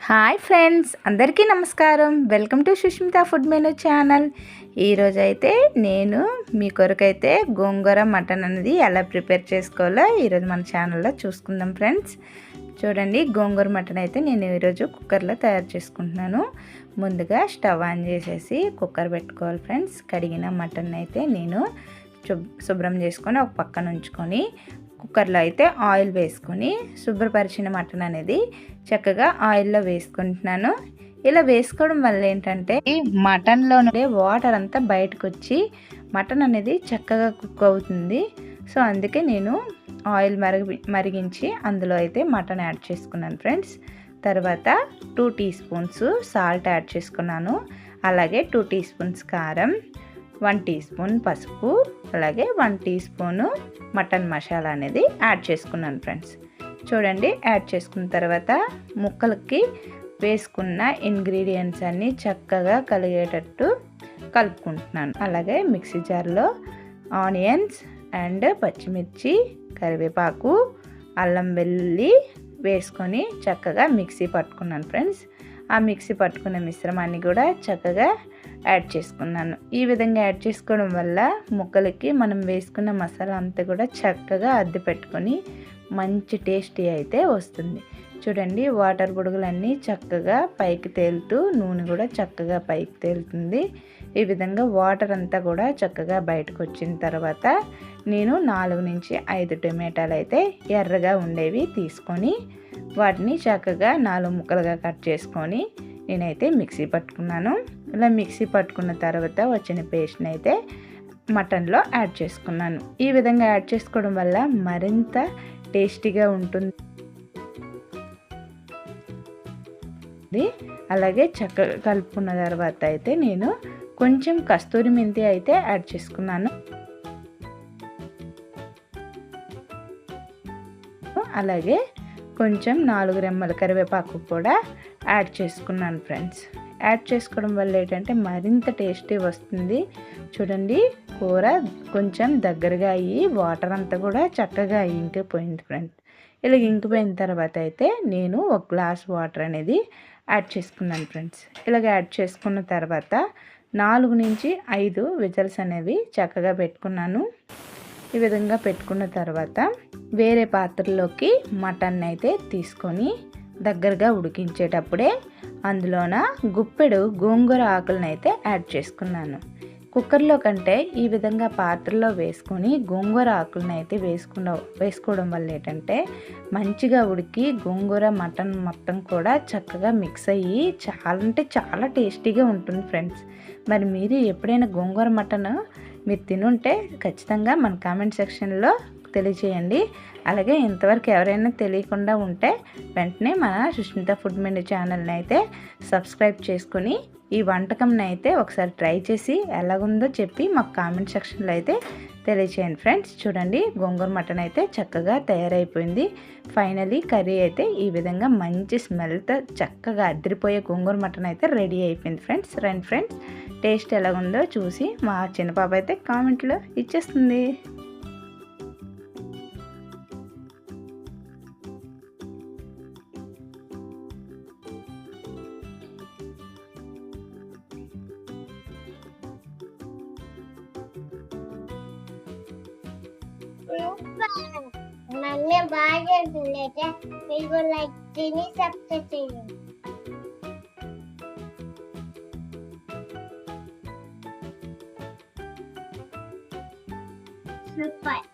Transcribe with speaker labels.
Speaker 1: Hi friends, అందరికీ నమస్కారం. Welcome to Sushmita food menu channel. ఈరోజైతే నేను మీ కొరకైతే గోంగూర మటన్ అనేది ఎలా ప్రిపేర్ చేసుకోవాలో ఈరోజు మన ఛానల్లో చూసుకుందాం ఫ్రెండ్స్. చూడండి, గోంగూర మటన్ అయితే నేను ఈరోజు కుక్కర్లో తయారు చేసుకుంటున్నాను. ముందుగా స్టవ్ ఆన్ చేసేసి కుక్కర్ పెట్టుకోవాలి ఫ్రెండ్స్. కడిగిన మటన్ అయితే నేను శుభ్రం చేసుకొని ఒక పక్కన ఉంచుకొని కుక్కర్లో అయితే ఆయిల్ వేసుకొని శుభ్రపరిచిన మటన్ అనేది చక్కగా ఆయిల్లో వేసుకుంటున్నాను. ఇలా వేసుకోవడం వల్ల ఏంటంటే ఈ మటన్లో నుండి వాటర్ అంతా బయటకు వచ్చి మటన్ అనేది చక్కగా కుక్ అవుతుంది. సో అందుకే నేను ఆయిల్ మరిగించి అందులో అయితే మటన్ యాడ్ చేసుకున్నాను ఫ్రెండ్స్. తర్వాత 2 టీ స్పూన్స్ సాల్ట్ యాడ్ చేసుకున్నాను. అలాగే 2 టీ స్పూన్స్ కారం, 1 టీ స్పూన్ పసుపు, అలాగే 1 టీ స్పూను మటన్ మసాలా అనేది యాడ్ చేసుకున్నాను ఫ్రెండ్స్. చూడండి, యాడ్ చేసుకున్న తర్వాత ముక్కలకి వేసుకున్న ఇంగ్రీడియంట్స్ అన్నీ చక్కగా కలిగేటట్టు కలుపుకుంటున్నాను. అలాగే మిక్సీ జార్లో ఆనియన్స్ అండ్ పచ్చిమిర్చి, కరివేపాకు, అల్లం వెల్లుల్లి వేసుకొని చక్కగా మిక్సీ పట్టుకున్నాను ఫ్రెండ్స్. ఆ మిక్సీ పట్టుకున్న మిశ్రమాన్ని కూడా చక్కగా యాడ్ చేసుకున్నాను. ఈ విధంగా యాడ్ చేసుకోవడం వల్ల ముక్కలకి మనం వేసుకున్న మసాలా అంతా కూడా చక్కగా అద్దె పెట్టుకొని మంచి టేస్టీ అయితే వస్తుంది. చూడండి, వాటర్ బుడగలన్నీ చక్కగా పైకి తేలుతూ నూనె కూడా చక్కగా పైకి తేలుతుంది. ఈ విధంగా వాటర్ అంతా కూడా చక్కగా బయటకు వచ్చిన తర్వాత నేను 4 నుంచి 5 టొమాటోలు అయితే ఎర్రగా ఉండేవి తీసుకొని వాటిని చక్కగా 4 ముక్కలుగా కట్ చేసుకొని నేనైతే మిక్సీ పట్టుకున్నాను. ఇలా మిక్సీ పట్టుకున్న తర్వాత వచ్చిన పేస్ట్ని అయితే మటన్లో యాడ్ చేసుకున్నాను. ఈ విధంగా యాడ్ చేసుకోవడం వల్ల మరింత టేస్టీగా ఉంటుంది. అలాగే చక్కగా కలుపుకున్న తర్వాత అయితే నేను కొంచెం కస్తూరి మెంతి అయితే యాడ్ చేసుకున్నాను. అలాగే కొంచెం 4 రెమ్మల కరివేపాకు కూడా యాడ్ చేసుకున్నాను ఫ్రెండ్స్. యాడ్ చేసుకోవడం వల్ల ఏంటంటే మరింత టేస్టీ వస్తుంది. చూడండి, కూర కొంచెం దగ్గరగా అయ్యి వాటర్ అంతా కూడా చక్కగా ఇంకిపోయింది ఫ్రెండ్స్. ఇలా ఇంకిపోయిన తర్వాత అయితే నేను 1 గ్లాస్ వాటర్ అనేది యాడ్ చేసుకున్నాను ఫ్రెండ్స్. ఇలాగ యాడ్ చేసుకున్న తర్వాత 4 నుంచి 5 విజిల్స్ అనేవి చక్కగా పెట్టుకున్నాను. ఈ విధంగా పెట్టుకున్న తర్వాత వేరే పాత్రలోకి మటన్ అయితే తీసుకొని దగ్గరగా ఉడికించేటప్పుడే అందులోన గుప్పెడు గోంగూర ఆకులను అయితే యాడ్ చేసుకున్నాను. కుక్కర్లో కంటే ఈ విధంగా పాత్రలో వేసుకొని గోంగూర ఆకులను అయితే వేసుకోవడం వల్ల ఏంటంటే మంచిగా ఉడికి గోంగూర మటన్ మొత్తం కూడా చక్కగా మిక్స్ అయ్యి చాలా టేస్టీగా ఉంటుంది ఫ్రెండ్స్. మరి మీరు ఎప్పుడైనా గోంగూర మటన్ మీరు తినుంటే ఖచ్చితంగా మన కామెంట్ సెక్షన్లో తెలియచేయండి. అలాగే ఇంతవరకు ఎవరైనా తెలియకుండా ఉంటే వెంటనే మన సుష్మిత ఫుడ్ మెనూ ఛానల్ని అయితే సబ్స్క్రైబ్ చేసుకుని ఈ వంటకంని అయితే ఒకసారి ట్రై చేసి ఎలాగుందో చెప్పి మాకు కామెంట్ సెక్షన్లో అయితే తెలియచేయండి ఫ్రెండ్స్. చూడండి, గోంగూర మటన్ అయితే చక్కగా తయారైపోయింది. ఫైనలీ కర్రీ అయితే ఈ విధంగా మంచి స్మెల్తో చక్కగా అదిరిపోయే గోంగూర మటన్ అయితే రెడీ అయిపోయింది ఫ్రెండ్స్. రండి ఫ్రెండ్స్, టేస్ట్ ఎలాగుందో చూసి మా చిన్న పాప అయితే కామెంట్లో ఇచ్చేస్తుంది.
Speaker 2: నన్ను బాగా లేక మీకు లైక్ తిని సబ్స్క్రైబ్ చేయండి. సూపర్.